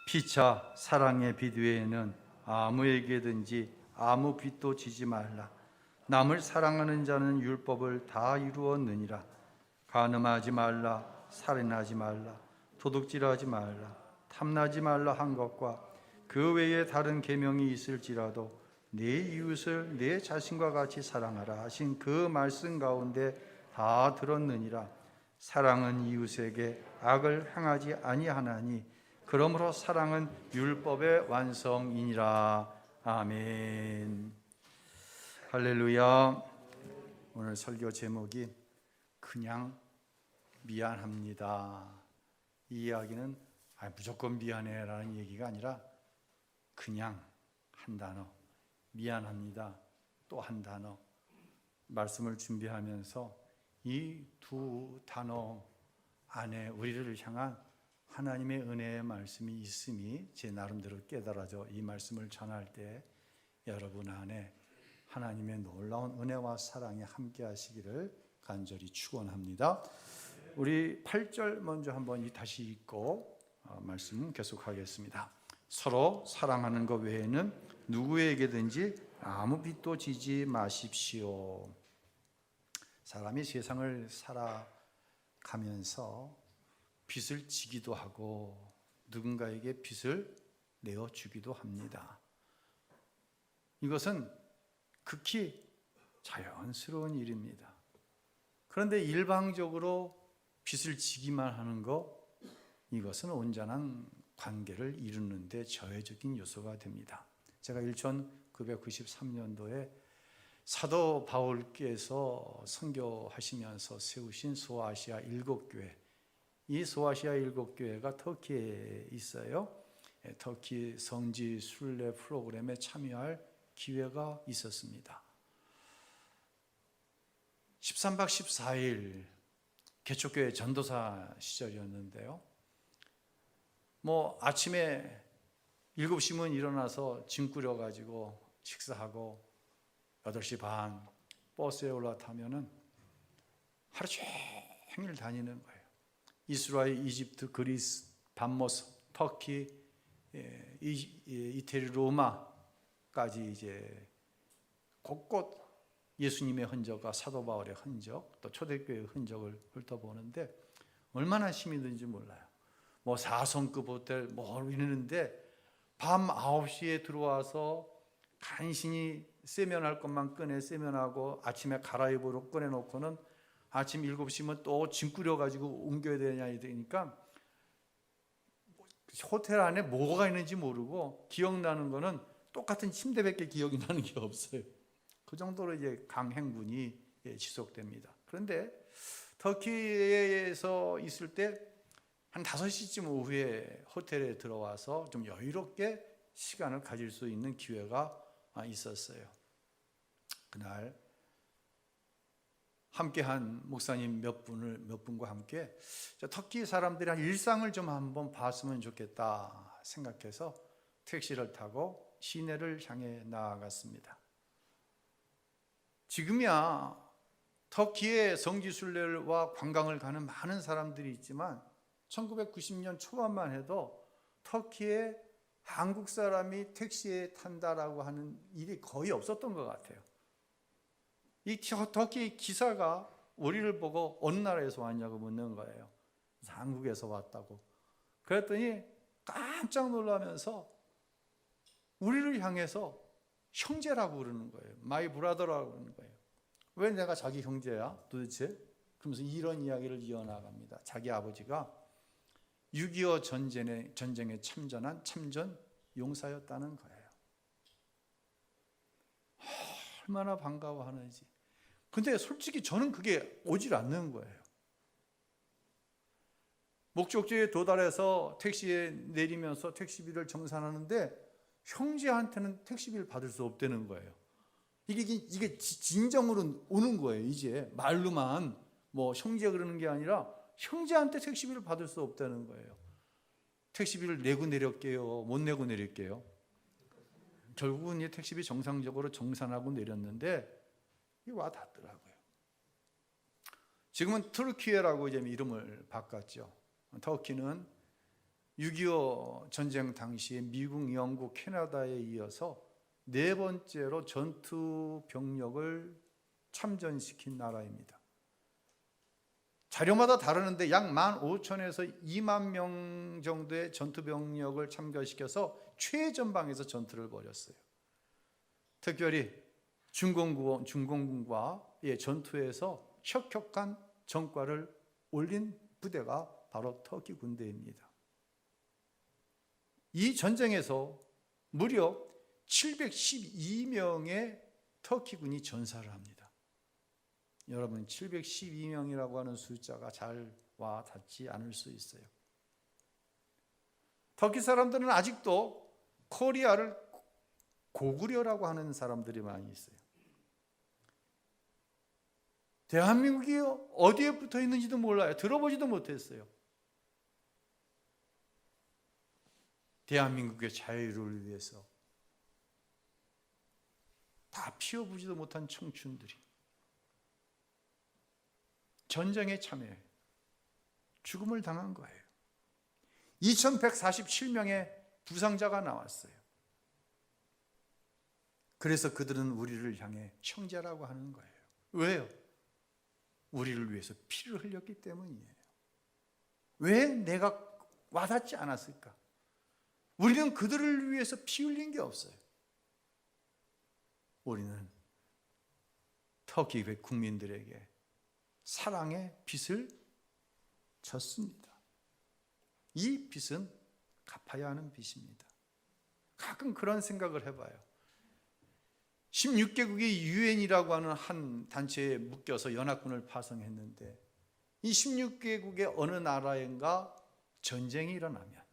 피차 사랑의 빛 외에는 아무에게든지 아무 빛도 지지 말라. 남을 사랑하는 자는 율법을 다 이루었느니라. 간음하지 말라, 살인하지 말라, 도둑질하지 말라, 탐나지 말라 한 것과 그 외에 다른 계명이 있을지라도 내 이웃을 내 자신과 같이 사랑하라 하신 그 말씀 가운데 다 들었느니라. 사랑은 이웃에게 악을 행하지 아니하나니 그러므로 사랑은 율법의 완성이니라. 아멘. 할렐루야. 오늘 설교 제목이 그냥 미안합니다. 이 이야기는 무조건 미안해라는 얘기가 아니라 그냥 한 단어, 미안합니다 또 한 단어, 말씀을 준비하면서 이 두 단어 안에 우리를 향한 하나님의 은혜의 말씀이 있음이 제 나름대로 깨달아져 이 말씀을 전할 때 여러분 안에 하나님의 놀라운 은혜와 사랑이 함께 하시기를 간절히 축원합니다. 우리 8절 먼저 한번 다시 읽고 말씀 계속하겠습니다. 서로 사랑하는 것 외에는 누구에게든지 아무 빚도 지지 마십시오. 사람이 세상을 살아가면서 빚을 지기도 하고 누군가에게 빚을 내어주기도 합니다. 이것은 극히 자연스러운 일입니다. 그런데 일방적으로 빚을 지기만 하는 것, 이것은 온전한 관계를 이루는 데 저해적인 요소가 됩니다. 제가 1993년도에 사도 바울께서 선교하시면서 세우신 소아시아 7교회, 이 소아시아 7교회가 터키에 있어요. 터키 성지 순례 프로그램에 참여할 기회가 있었습니다. 13박 14일 개척교회 전도사 시절이었는데요. 아침에 7시면 일어나서 짐 꾸려가지고 식사하고 8시 반 버스에 올라타면은 하루 종일 다니는 거예요. 이스라엘, 이집트, 그리스, 밤모스, 터키, 이태리, 로마까지 이제 곳곳 예수님의 흔적과 사도 바울의 흔적, 또 초대교회의 흔적을 훑어보는데 얼마나 힘이 드는지 몰라요. 4성급 호텔 이러는데 밤 9시에 들어와서 간신히 세면할 것만 꺼내 세면하고 아침에 갈아입으러 꺼내놓고는 아침 7시면 또 짐 꾸려가지고 옮겨야 되니까 호텔 안에 뭐가 있는지 모르고 기억나는 거는 똑같은 침대밖에 기억이 나는 게 없어요. 그 정도로 이제 강행군이 지속됩니다. 그런데 터키에서 있을 때 한 5시쯤 오후에 호텔에 들어와서 좀 여유롭게 시간을 가질 수 있는 기회가 있었어요. 그날 함께한 목사님 몇 분과 함께 터키 사람들의 일상을 좀 한번 봤으면 좋겠다 생각해서 택시를 타고 시내를 향해 나아갔습니다. 지금이야 터키에 성지순례와 관광을 가는 많은 사람들이 있지만 1990년 초반만 해도 터키에 한국 사람이 택시에 탄다라고 하는 일이 거의 없었던 것 같아요. 이 터키 기사가 우리를 보고 어느 나라에서 왔냐고 묻는 거예요. 한국에서 왔다고. 그랬더니 깜짝 놀라면서 우리를 향해서 형제라고 그러는 거예요. 마이 브라더라고 그러는 거예요. 왜 내가 자기 형제야 도대체? 그러면서 이런 이야기를 이어나갑니다. 자기 아버지가 6.25 전쟁에 참전한 참전 용사였다는 거예요. 얼마나 반가워하는지. 근데 솔직히 저는 그게 오질 않는 거예요. 목적지에 도달해서 택시에 내리면서 택시비를 정산하는데 형제한테는 택시비를 받을 수 없다는 거예요. 이게 진정으로 오는 거예요. 이제 말로만 형제 그러는 게 아니라 형제한테 택시비를 받을 수 없다는 거예요. 택시비를 내고 내릴게요, 못 내고 내릴게요. 결국은 이 택시비 정상적으로 정산하고 내렸는데 이게 와 닿더라고요. 지금은 트르키예라고 이제 이름을 바꿨죠. 터키는 6.25 전쟁 당시에 미국, 영국, 캐나다에 이어서 네 번째로 전투 병력을 참전시킨 나라입니다. 자료마다 다르는데 약 15,000에서 2만 명 정도의 전투 병력을 참가시켜서 최전방에서 전투를 벌였어요. 특별히 중공군과의 전투에서 혁혁한 전과를 올린 부대가 바로 터키 군대입니다. 이 전쟁에서 무려 712명의 터키군이 전사를 합니다. 여러분, 712명이라고 하는 숫자가 잘 와 닿지 않을 수 있어요. 터키 사람들은 아직도 코리아를 고구려라고 하는 사람들이 많이 있어요. 대한민국이 어디에 붙어 있는지도 몰라요. 들어보지도 못했어요. 대한민국의 자유를 위해서 다 피워보지도 못한 청춘들이 전쟁에 참여해 죽음을 당한 거예요. 2147명의 부상자가 나왔어요. 그래서 그들은 우리를 향해 형제라고 하는 거예요. 왜요? 우리를 위해서 피를 흘렸기 때문이에요. 왜 내가 와닿지 않았을까? 우리는 그들을 위해서 피 흘린 게 없어요. 우리는 터키 국민들에게 사랑의 빚을 졌습니다. 이 빚은 갚아야 하는 빚입니다. 가끔 그런 생각을 해봐요. 16개국이 유엔이라고 하는 한 단체에 묶여서 연합군을 파송했는데 이 16개국의 어느 나라인가 전쟁이 일어나면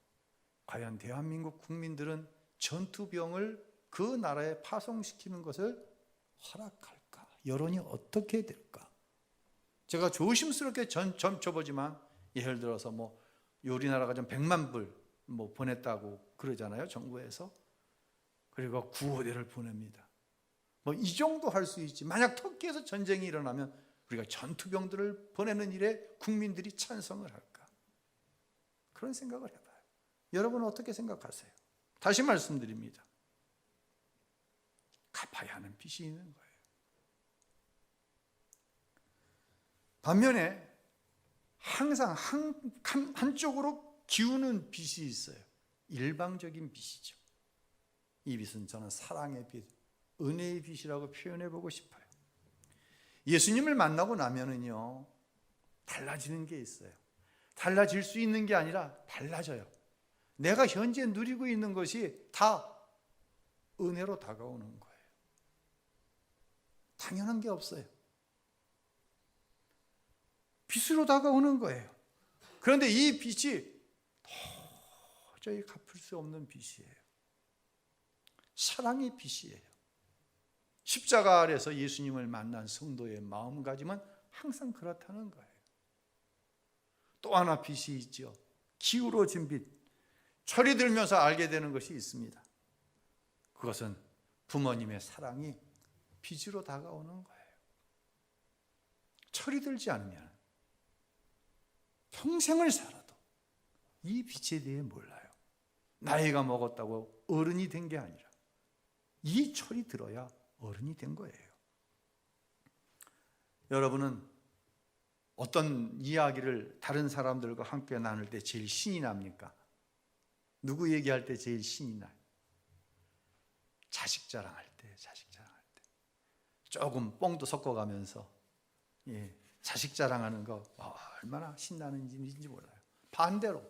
과연 대한민국 국민들은 전투병을 그 나라에 파송시키는 것을 허락할까? 여론이 어떻게 될까? 제가 조심스럽게 점쳐보지만 예를 들어서 우리나라가 좀 100만 불 보냈다고 그러잖아요, 정부에서. 그리고 구호대를 보냅니다. 이 정도 할 수 있지. 만약 터키에서 전쟁이 일어나면 우리가 전투병들을 보내는 일에 국민들이 찬성을 할까? 그런 생각을 해봐요. 여러분은 어떻게 생각하세요? 다시 말씀드립니다. 갚아야 하는 빚이 있는 거예요. 반면에 항상 한쪽으로 기우는 빚이 있어요. 일방적인 빚이죠. 이 빚은 저는 사랑의 빚, 은혜의 빚이라고 표현해 보고 싶어요. 예수님을 만나고 나면은요, 달라지는 게 있어요. 달라질 수 있는 게 아니라 달라져요. 내가 현재 누리고 있는 것이 다 은혜로 다가오는 거예요. 당연한 게 없어요. 빚으로 다가오는 거예요. 그런데 이 빚이 도저히 갚을 수 없는 빚이에요. 사랑의 빚이에요. 십자가 아래서 예수님을 만난 성도의 마음가짐은 항상 그렇다는 거예요. 또 하나 빚이 있죠. 기울어진 빚. 철이 들면서 알게 되는 것이 있습니다. 그것은 부모님의 사랑이 빚으로 다가오는 거예요. 철이 들지 않으면 평생을 살아도 이 빚에 대해 몰라요. 나이가 먹었다고 어른이 된 게 아니라 이 철이 들어야 어른이 된 거예요. 여러분은 어떤 이야기를 다른 사람들과 함께 나눌 때 제일 신이 납니까? 누구 얘기할 때 제일 신이 나요? 자식 자랑할 때, 조금 뽕도 섞어가면서 자식 자랑하는 거 얼마나 신나는지 몰라요. 반대로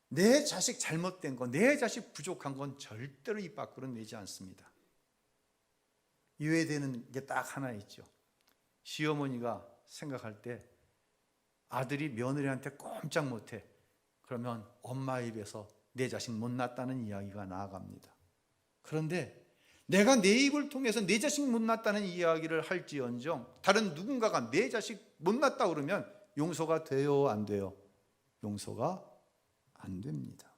내 자식 잘못된 거, 내 자식 부족한 건 절대로 입 밖으로 내지 않습니다. 이해되는 게 딱 하나 있죠. 시어머니가 생각할 때 아들이 며느리한테 꼼짝 못해. 그러면 엄마 입에서 내 자식 못 낳았다는 이야기가 나아갑니다. 그런데 내가 내 입을 통해서 내 자식 못 낳았다는 이야기를 할지언정 다른 누군가가 내 자식 못 낳았다 그러면 용서가 돼요, 안 돼요? 용서가 안 됩니다.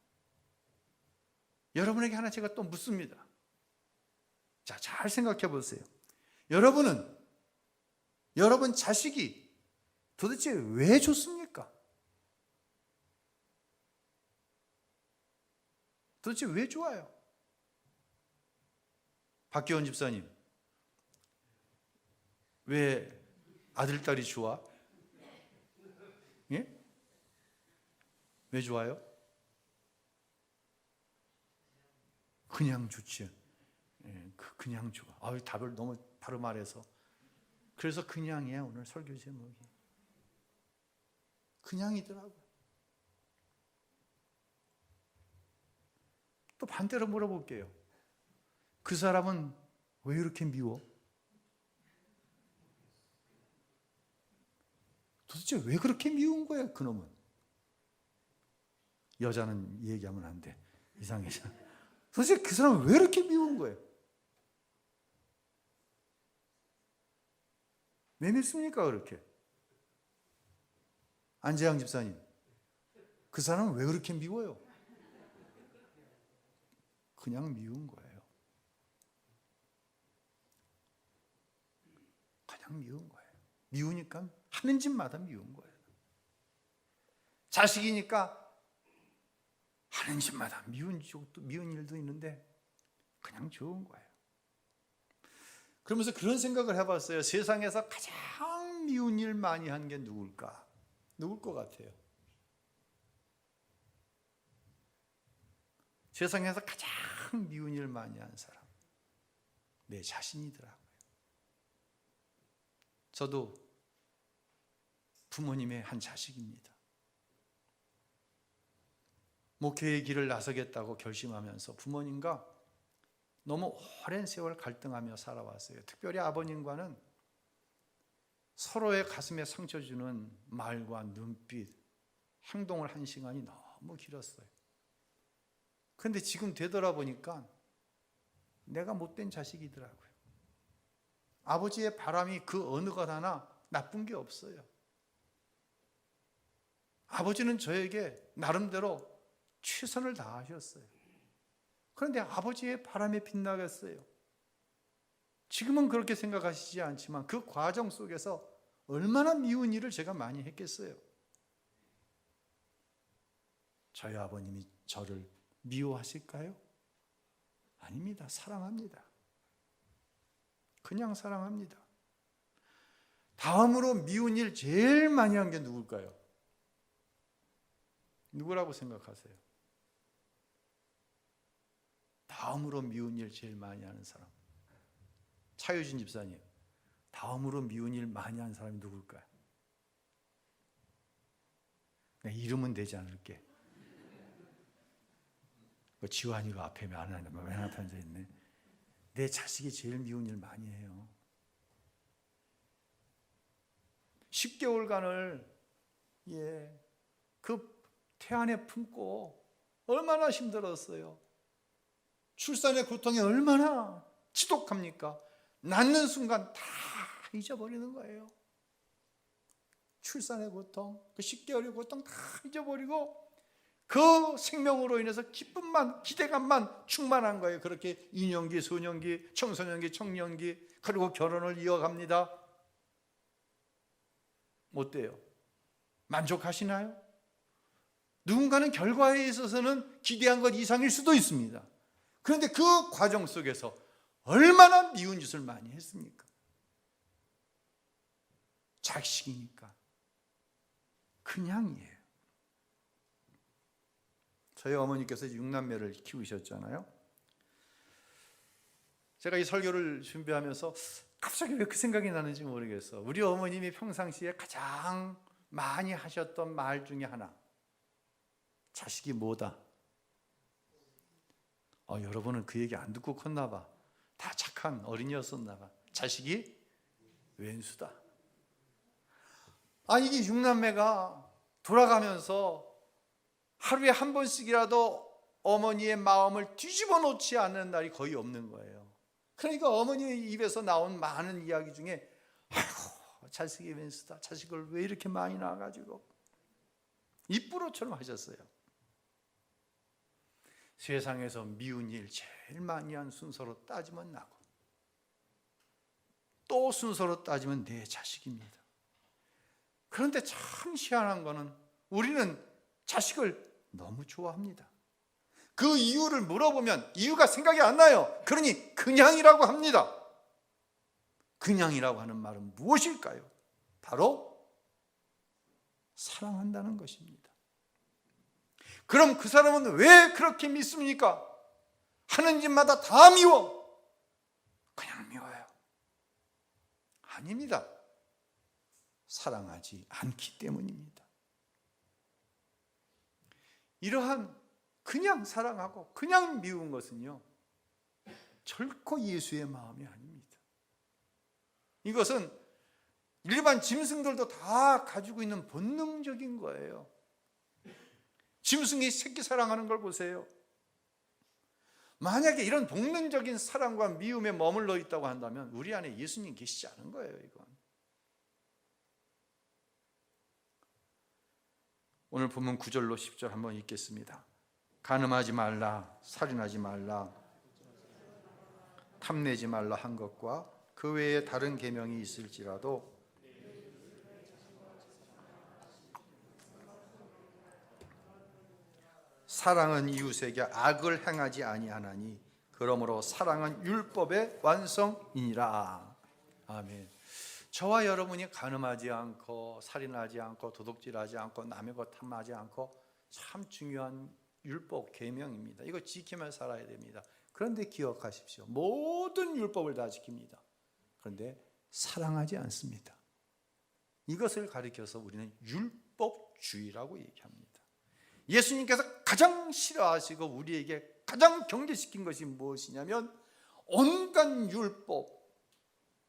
여러분에게 하나 제가 또 묻습니다. 자, 잘 생각해 보세요. 여러분 자식이 도대체 왜 좋습니까? 도대체 왜 좋아요? 박기원 집사님, 왜 아들, 딸이 좋아? 예? 왜 좋아요? 그냥 좋지. 예, 그냥 좋아. 답을 너무 바로 말해서. 그래서 그냥이야, 오늘 설교 제목이. 그냥이더라고요. 또 반대로 물어볼게요. 그 사람은 왜 이렇게 미워? 도대체 왜 그렇게 미운 거야, 그놈은? 여자는 얘기하면 안 돼. 이상해져. 도대체 그 사람은 왜 이렇게 미운 거예요? 왜 밉습니까, 그렇게? 안재양 집사님, 그 사람은 왜 그렇게 미워요? 그냥 미운 거예요. 그냥 미운 거예요. 미우니까 하는 짓마다 미운 거예요. 자식이니까 하는 짓마다 미운 일도 있는데 그냥 좋은 거예요. 그러면서 그런 생각을 해봤어요. 세상에서 가장 미운 일 많이 한 게 누굴까? 누굴 것 같아요? 세상에서 가장 미운 일 많이 한 사람, 내 자신이더라고요. 저도 부모님의 한 자식입니다. 목회의 길을 나서겠다고 결심하면서 부모님과 너무 오랜 세월 갈등하며 살아왔어요. 특별히 아버님과는 서로의 가슴에 상처 주는 말과 눈빛, 행동을 한 시간이 너무 길었어요. 그런데 지금 되돌아보니까 내가 못된 자식이더라고요. 아버지의 바람이 그 어느 것 하나 나쁜 게 없어요. 아버지는 저에게 나름대로 최선을 다하셨어요. 그런데 아버지의 바람에 빗나갔어요. 지금은 그렇게 생각하시지 않지만 그 과정 속에서 얼마나 미운 일을 제가 많이 했겠어요. 저희 아버님이 저를 미워하실까요? 아닙니다. 사랑합니다. 그냥 사랑합니다. 다음으로 미운 일 제일 많이 한 게 누굴까요? 누구라고 생각하세요? 다음으로 미운 일 제일 많이 하는 사람. 차유진 집사님, 다음으로 미운 일 많이 하는 사람이 누굴까요? 내 이름은 되지 않을게. 지환이가 앞에 왜 안 앉아 있네. 내 자식이 제일 미운 일 많이 해요. 10개월간을 그 태안에 품고 얼마나 힘들었어요. 출산의 고통이 얼마나 지독합니까? 낳는 순간 다 잊어버리는 거예요. 출산의 고통, 그 10개월의 고통 다 잊어버리고 그 생명으로 인해서 기쁨만, 기대감만 충만한 거예요. 그렇게 유년기, 소년기, 청소년기, 청년기, 그리고 결혼을 이어갑니다. 어때요? 만족하시나요? 누군가는 결과에 있어서는 기대한 것 이상일 수도 있습니다. 그런데 그 과정 속에서 얼마나 미운 짓을 많이 했습니까? 자식이니까 그냥이에요. 저희 어머니께서 6남매를 키우셨잖아요. 제가 이 설교를 준비하면서 갑자기 왜 그 생각이 나는지 모르겠어. 우리 어머님이 평상시에 가장 많이 하셨던 말 중에 하나, 자식이 뭐다? 여러분은 그 얘기 안 듣고 컸나 봐. 다 착한 어린이였었나 봐. 자식이 왼수다. 이게 6남매가 돌아가면서 하루에 한 번씩이라도 어머니의 마음을 뒤집어 놓지 않는 날이 거의 없는 거예요. 그러니까 어머니의 입에서 나온 많은 이야기 중에 아이고 자식이 왼수다. 자식을 왜 이렇게 많이 낳아가지고 입부러처럼 하셨어요. 세상에서 미운 일 제일 많이 한 순서로 따지면 나고 또 순서로 따지면 내 자식입니다. 그런데 참 희한한 거는 우리는 자식을 너무 좋아합니다. 그 이유를 물어보면 이유가 생각이 안 나요. 그러니 그냥이라고 합니다. 그냥이라고 하는 말은 무엇일까요? 바로 사랑한다는 것입니다. 그럼 그 사람은 왜 그렇게 믿습니까? 하는 짓마다 다 미워. 그냥 미워요. 아닙니다. 사랑하지 않기 때문입니다. 이러한 그냥 사랑하고 그냥 미운 것은요, 결코 예수의 마음이 아닙니다. 이것은 일반 짐승들도 다 가지고 있는 본능적인 거예요. 짐승이 새끼 사랑하는 걸 보세요. 만약에 이런 본능적인 사랑과 미움에 머물러 있다고 한다면 우리 안에 예수님 계시지 않은 거예요. 이건 오늘 본문 9절로 10절 한번 읽겠습니다. 간음하지 말라, 살인하지 말라, 탐내지 말라 한 것과 그 외에 다른 계명이 있을지라도 사랑은 이웃에게 악을 행하지 아니하나니 그러므로 사랑은 율법의 완성이니라. 아멘. 저와 여러분이 간음하지 않고 살인하지 않고 도둑질하지 않고 남의 것 탐하지 않고 참 중요한 율법 계명입니다. 이거 지키며 살아야 됩니다. 그런데 기억하십시오. 모든 율법을 다 지킵니다. 그런데 사랑하지 않습니다. 이것을 가리켜서 우리는 율법주의라고 얘기합니다. 예수님께서 가장 싫어하시고 우리에게 가장 경계시킨 것이 무엇이냐면 온갖 율법,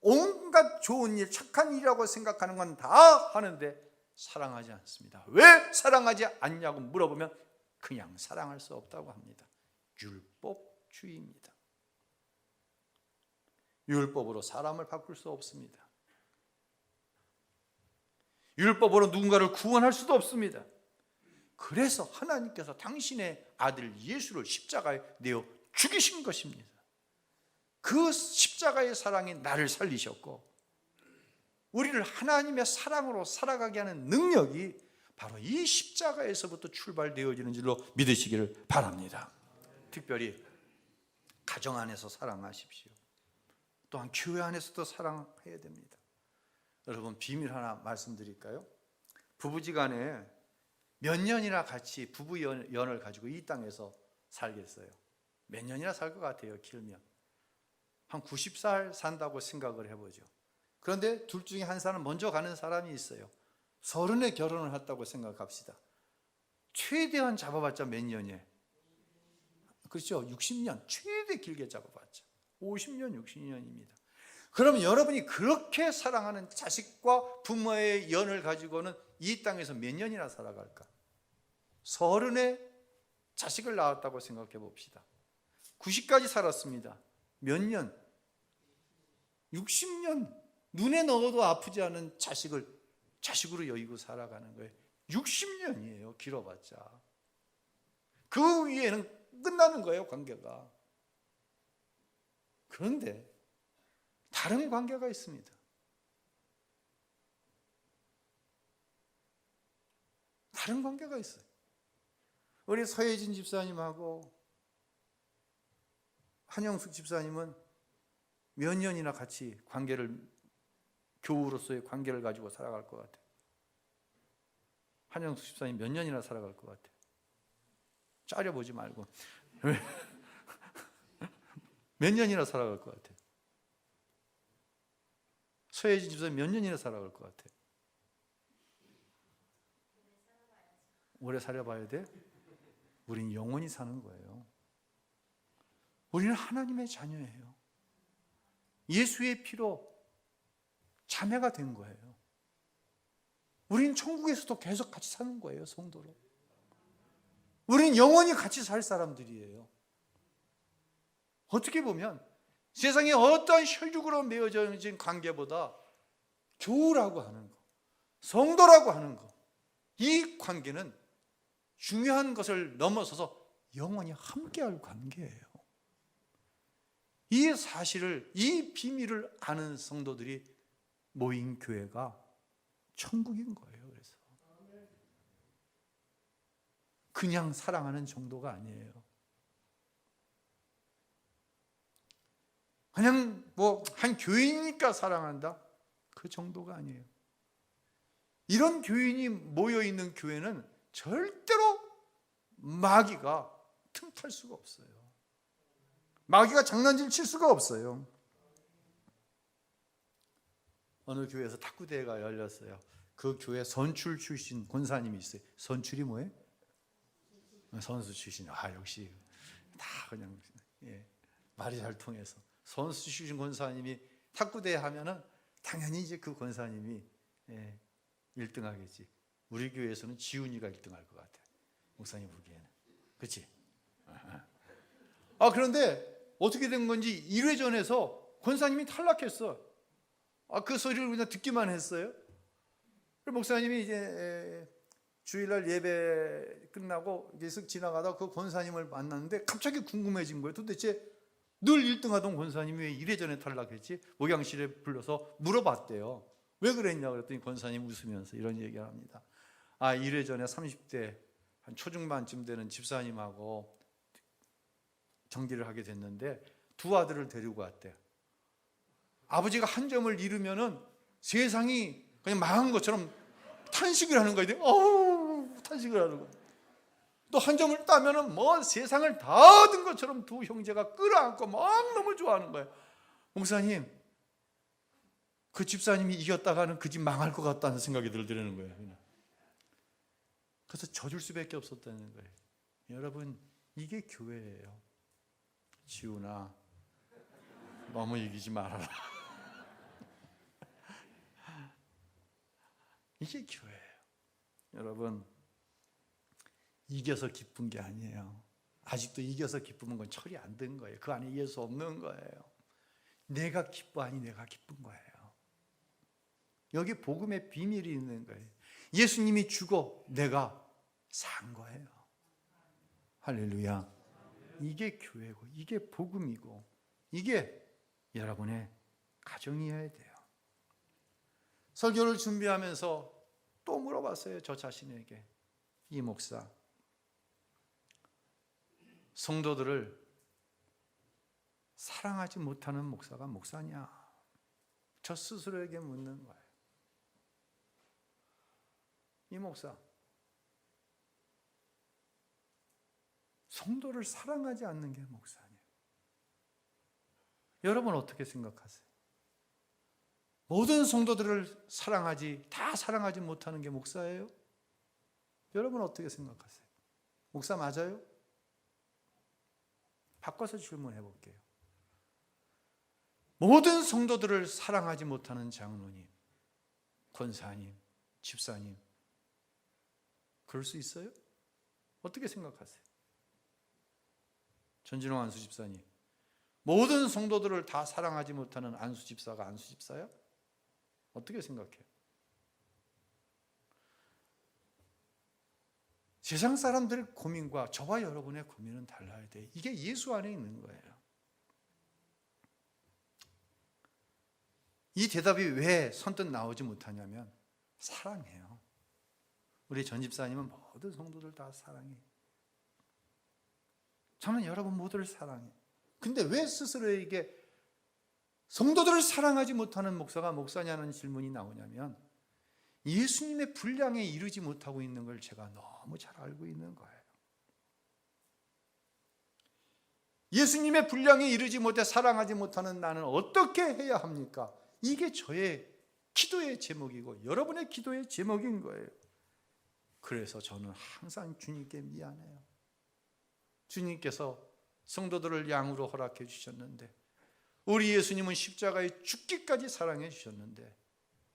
온갖 좋은 일, 착한 일이라고 생각하는 건 다 하는데 사랑하지 않습니다. 왜 사랑하지 않냐고 물어보면 그냥 사랑할 수 없다고 합니다. 율법주의입니다. 율법으로 사람을 바꿀 수 없습니다. 율법으로 누군가를 구원할 수도 없습니다. 그래서 하나님께서 당신의 아들 예수를 십자가에 내어 죽이신 것입니다. 그 십자가의 사랑이 나를 살리셨고 우리를 하나님의 사랑으로 살아가게 하는 능력이 바로 이 십자가에서부터 출발되어지는 줄로 믿으시기를 바랍니다. 특별히 가정 안에서 사랑하십시오. 또한 교회 안에서도 사랑해야 됩니다. 여러분, 비밀 하나 말씀드릴까요? 부부지간에 몇 년이나 같이 부부연을 가지고 이 땅에서 살겠어요? 몇 년이나 살 것 같아요? 길면 한 90살 산다고 생각을 해보죠. 그런데 둘 중에 한 사람은 먼저 가는 사람이 있어요. 30에 결혼을 했다고 생각합시다. 최대한 잡아봤자 몇 년이에요? 그렇죠? 60년, 최대 길게 잡아봤자 50년, 60년입니다. 그러면 여러분이 그렇게 사랑하는 자식과 부모의 연을 가지고는 이 땅에서 몇 년이나 살아갈까? 30에 자식을 낳았다고 생각해 봅시다. 90까지 살았습니다. 몇 년? 60년. 눈에 넣어도 아프지 않은 자식으로 여기고 살아가는 거예요. 60년이에요. 길어봤자. 그 위에는 끝나는 거예요, 관계가. 그런데 다른 관계가 있습니다. 다른 관계가 있어요. 우리 서혜진 집사님하고 한영숙 집사님은 몇 년이나 같이 교우로서의 관계를 가지고 살아갈 것 같아요. 한영숙 집사님 몇 년이나 살아갈 것 같아요. 짜려보지 말고 몇 년이나 살아갈 것 같아요. 서혜진 집사님 몇 년이나 살아갈 것 같아요. 오래 살아봐야 돼? 우린 영원히 사는 거예요. 우리는 하나님의 자녀예요. 예수의 피로 자매가 된 거예요. 우린 천국에서도 계속 같이 사는 거예요, 성도로. 우린 영원히 같이 살 사람들이에요. 어떻게 보면 세상에 어떠한 혈육으로 맺어진 관계보다 교우라고 하는 거, 성도라고 하는 거, 이 관계는 중요한 것을 넘어서서 영원히 함께할 관계예요. 이 사실을, 이 비밀을 아는 성도들이 모인 교회가 천국인 거예요. 그래서 그냥 사랑하는 정도가 아니에요. 그냥 뭐 한 교인이니까 사랑한다, 그 정도가 아니에요. 이런 교인이 모여있는 교회는 절대로 마귀가 틈탈 수가 없어요. 마귀가 장난질 칠 수가 없어요. 어느 교회에서 탁구대회가 열렸어요. 그 교회 선출 출신 권사님이 있어요. 선출이 뭐예요? 선수 출신. 역시 다 그냥 말이 잘 통해서 선수 출신 권사님이 탁구대회 하면은 당연히 이제 그 권사님이 1등 하겠지. 우리 교회에서는 지훈이가 1등 할 것 같아요. 목사님 보기에는. 그렇지? 그런데 어떻게 된 건지 1회전에서 권사님이 탈락했어. 그 소리를 그냥 듣기만 했어요. 목사님이 이제 주일날 예배 끝나고 이제 쓱 지나가다 그 권사님을 만났는데 갑자기 궁금해진 거예요. 도대체 늘 1등 하던 권사님이 왜 1회전에 탈락했지? 목양실에 불러서 물어봤대요. 왜 그랬냐 그랬더니 권사님 웃으면서 이런 얘기를 합니다. 1회전에 30대 한 초중반쯤 되는 집사님하고 정기를 하게 됐는데 두 아들을 데리고 왔대요. 아버지가 한 점을 잃으면은 세상이 그냥 망한 것처럼 탄식을 하는 거예요. 탄식을 하는 거예요. 또 한 점을 따면은 뭐 세상을 다 얻은 것처럼 두 형제가 끌어안고 막 너무 좋아하는 거예요. 목사님, 그 집사님이 이겼다가는 그 집 망할 것 같다는 생각이 들는 거예요. 그래서 져줄 수밖에 없었다는 거예요. 여러분, 이게 교회예요. 지훈아, 너무 이기지 말아라. 이게 교회예요. 여러분, 이겨서 기쁜 게 아니에요. 아직도 이겨서 기쁘면 건 처리 안 된 거예요. 그 안에 예수 없는 거예요. 내가 기뻐하니 내가 기쁜 거예요. 여기 복음의 비밀이 있는 거예요. 예수님이 죽어 내가 산 거예요. 할렐루야. 이게 교회고 이게 복음이고 이게 여러분의 가정이어야 돼요. 설교를 준비하면서 또 물어봤어요. 저 자신에게. 이 목사, 성도들을 사랑하지 못하는 목사가 목사냐? 저 스스로에게 묻는 거예요. 이 목사, 성도를 사랑하지 않는 게 목사냐? 여러분 어떻게 생각하세요? 모든 성도들을 다 사랑하지 못하는 게 목사예요? 여러분 어떻게 생각하세요? 목사 맞아요? 바꿔서 질문해 볼게요. 모든 성도들을 사랑하지 못하는 장로님, 권사님, 집사님, 그럴 수 있어요? 어떻게 생각하세요? 전진홍 안수 집사님, 모든 성도들을 다 사랑하지 못하는 안수 집사가 안수 집사야? 어떻게 생각해요? 세상 사람들의 고민과 저와 여러분의 고민은 달라야 돼요. 이게 예수 안에 있는 거예요. 이 대답이 왜 선뜻 나오지 못하냐면 사랑해요. 우리 전 집사님은 모든 성도들 다 사랑해요. 저는 여러분 모두를 사랑해요. 근데 왜 스스로에게 성도들을 사랑하지 못하는 목사가 목사냐는 질문이 나오냐면 예수님의 분량에 이르지 못하고 있는 걸 제가 너무 잘 알고 있는 거예요. 예수님의 분량에 이르지 못해 사랑하지 못하는 나는 어떻게 해야 합니까? 이게 저의 기도의 제목이고 여러분의 기도의 제목인 거예요. 그래서 저는 항상 주님께 미안해요. 주님께서 성도들을 양으로 허락해 주셨는데 우리 예수님은 십자가에 죽기까지 사랑해 주셨는데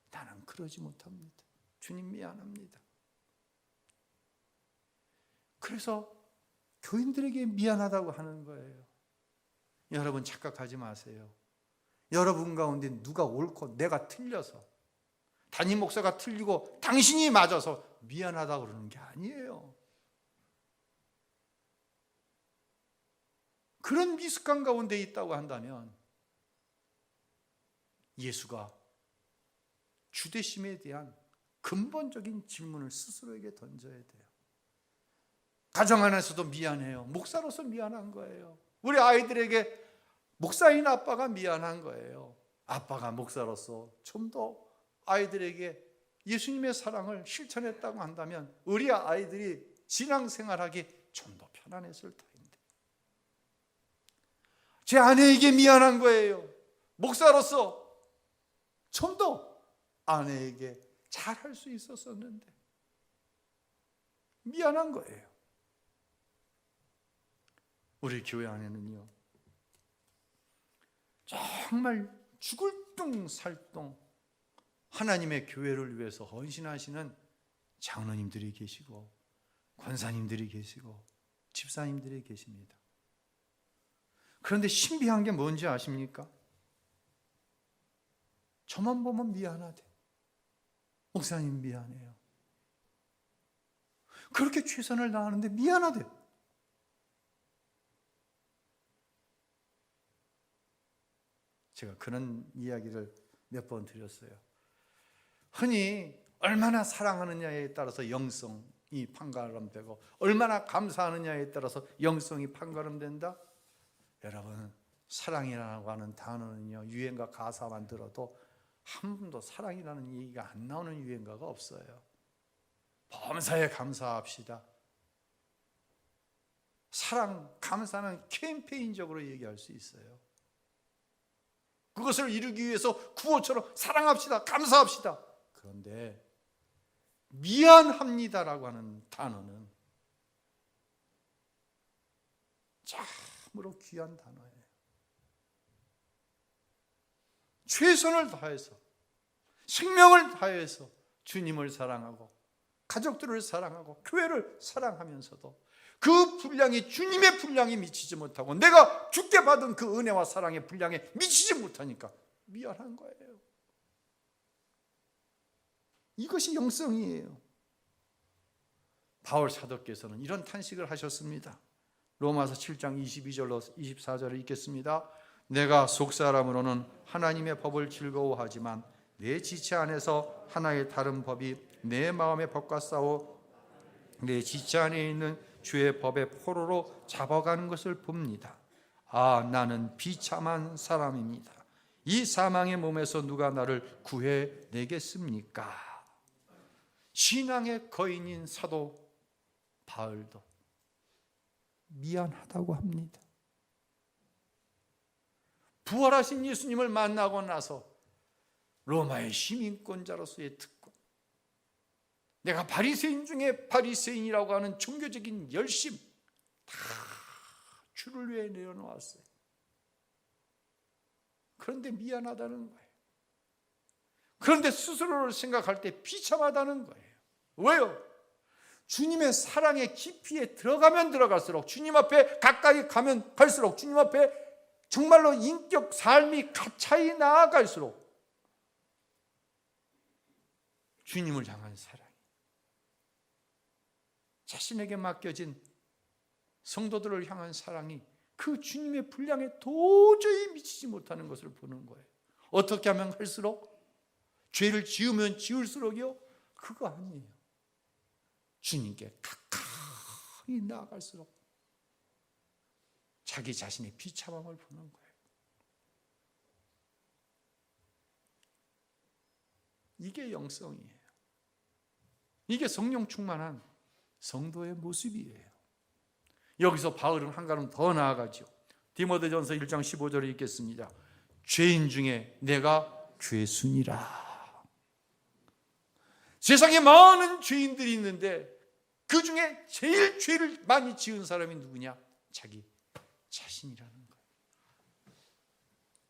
나는 그러지 못합니다. 주님 미안합니다. 그래서 교인들에게 미안하다고 하는 거예요. 여러분 착각하지 마세요. 여러분 가운데 누가 옳고 내가 틀려서 담임 목사가 틀리고 당신이 맞아서 미안하다고 그러는 게 아니에요. 그런 미숙한 가운데 있다고 한다면 예수가 주되심에 대한 근본적인 질문을 스스로에게 던져야 돼요. 가정 안에서도 미안해요. 목사로서 미안한 거예요. 우리 아이들에게 목사인 아빠가 미안한 거예요. 아빠가 목사로서 좀 더 아이들에게 예수님의 사랑을 실천했다고 한다면 우리 아이들이 신앙생활하기 좀 더 편안했을 터인데, 제 아내에게 미안한 거예요. 목사로서 좀 더 아내에게 잘할 수 있었었는데 미안한 거예요. 우리 교회 안에는요, 정말 죽을 둥 살둥 하나님의 교회를 위해서 헌신하시는 장로님들이 계시고 권사님들이 계시고 집사님들이 계십니다. 그런데 신비한 게 뭔지 아십니까? 저만 보면 미안하대. 목사님 미안해요. 그렇게 최선을 다하는데 미안하대. 제가 그런 이야기를 몇 번 드렸어요. 흔히 얼마나 사랑하느냐에 따라서 영성이 판가름되고 얼마나 감사하느냐에 따라서 영성이 판가름된다. 여러분, 사랑이라고 하는 단어는요, 유행가 가사만 들어도 한 번도 사랑이라는 얘기가 안 나오는 유행가가 없어요. 범사에 감사합시다. 사랑, 감사는 캠페인적으로 얘기할 수 있어요. 그것을 이루기 위해서 구호처럼 사랑합시다, 감사합시다. 그런데 미안합니다라고 하는 단어는 참으로 귀한 단어예요. 최선을 다해서, 생명을 다해서 주님을 사랑하고 가족들을 사랑하고 교회를 사랑하면서도 그 분량이, 주님의 분량이 미치지 못하고 내가 주께 받은 그 은혜와 사랑의 분량에 미치지 못하니까 미안한 거예요. 이것이 영성이에요. 바울 사도께서는 이런 탄식을 하셨습니다. 로마서 7장 22절로 24절을 읽겠습니다. 내가 속사람으로는 하나님의 법을 즐거워하지만 내 지체 안에서 하나의 다른 법이 내 마음의 법과 싸워 내 지체 안에 있는 주의 법의 포로로 잡아가는 것을 봅니다. 아, 나는 비참한 사람입니다. 이 사망의 몸에서 누가 나를 구해내겠습니까? 신앙의 거인인 사도 바울도 미안하다고 합니다. 부활하신 예수님을 만나고 나서 로마의 시민권자로서의 특권, 내가 바리새인 중에 바리새인이라고 하는 종교적인 열심 다 주를 위해 내려놓았어요. 그런데 미안하다는 거예요. 그런데 스스로를 생각할 때 비참하다는 거예요. 왜요? 주님의 사랑의 깊이에 들어가면 들어갈수록, 주님 앞에 가까이 가면 갈수록, 주님 앞에 정말로 인격 삶이 가차이 나아갈수록 주님을 향한 사랑이, 자신에게 맡겨진 성도들을 향한 사랑이 그 주님의 분량에 도저히 미치지 못하는 것을 보는 거예요. 어떻게 하면 할수록? 죄를 지으면 지을수록이요? 그거 아니에요. 주님께 가까이 나아갈수록 자기 자신의 비참함을 보는 거예요. 이게 영성이에요. 이게 성령 충만한 성도의 모습이에요. 여기서 바울은 한 걸음 더 나아가죠. 디모데전서 1장 15절을 읽겠습니다. 죄인 중에 내가 죄순이라. 세상에 많은 죄인들이 있는데 그 중에 제일 죄를 많이 지은 사람이 누구냐? 자기 자신이라는 거예요.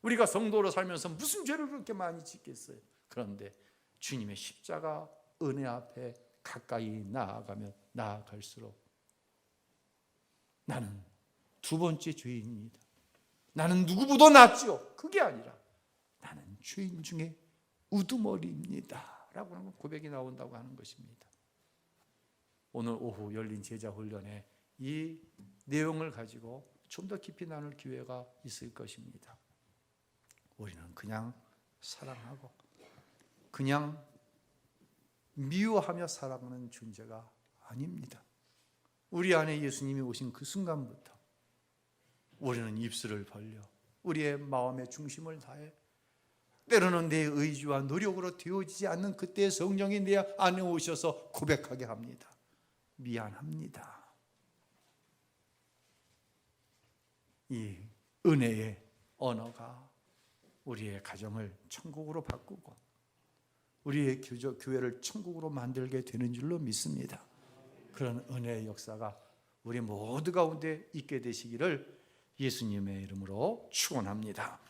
우리가 성도로 살면서 무슨 죄를 그렇게 많이 짓겠어요? 그런데 주님의 십자가 은혜 앞에 가까이 나아가면 나아갈수록 나는 두 번째 죄인입니다. 나는 누구보다 낫지요. 그게 아니라 나는 죄인 중에 우두머리입니다 라고 하는 고백이 나온다고 하는 것입니다. 오늘 오후 열린 제자훈련에 이 내용을 가지고 좀 더 깊이 나눌 기회가 있을 것입니다. 우리는 그냥 사랑하고 그냥 미워하며 살아가는 존재가 아닙니다. 우리 안에 예수님이 오신 그 순간부터 우리는 입술을 벌려 우리의 마음의 중심을 다해 때로는 내 의지와 노력으로 되어지지 않는 그때의 성령이 내 안에 오셔서 고백하게 합니다. 미안합니다. 이 은혜의 언어가 우리의 가정을 천국으로 바꾸고 우리의 교회를 천국으로 만들게 되는 줄로 믿습니다. 그런 은혜의 역사가 우리 모두 가운데 있게 되시기를 예수님의 이름으로 축원합니다.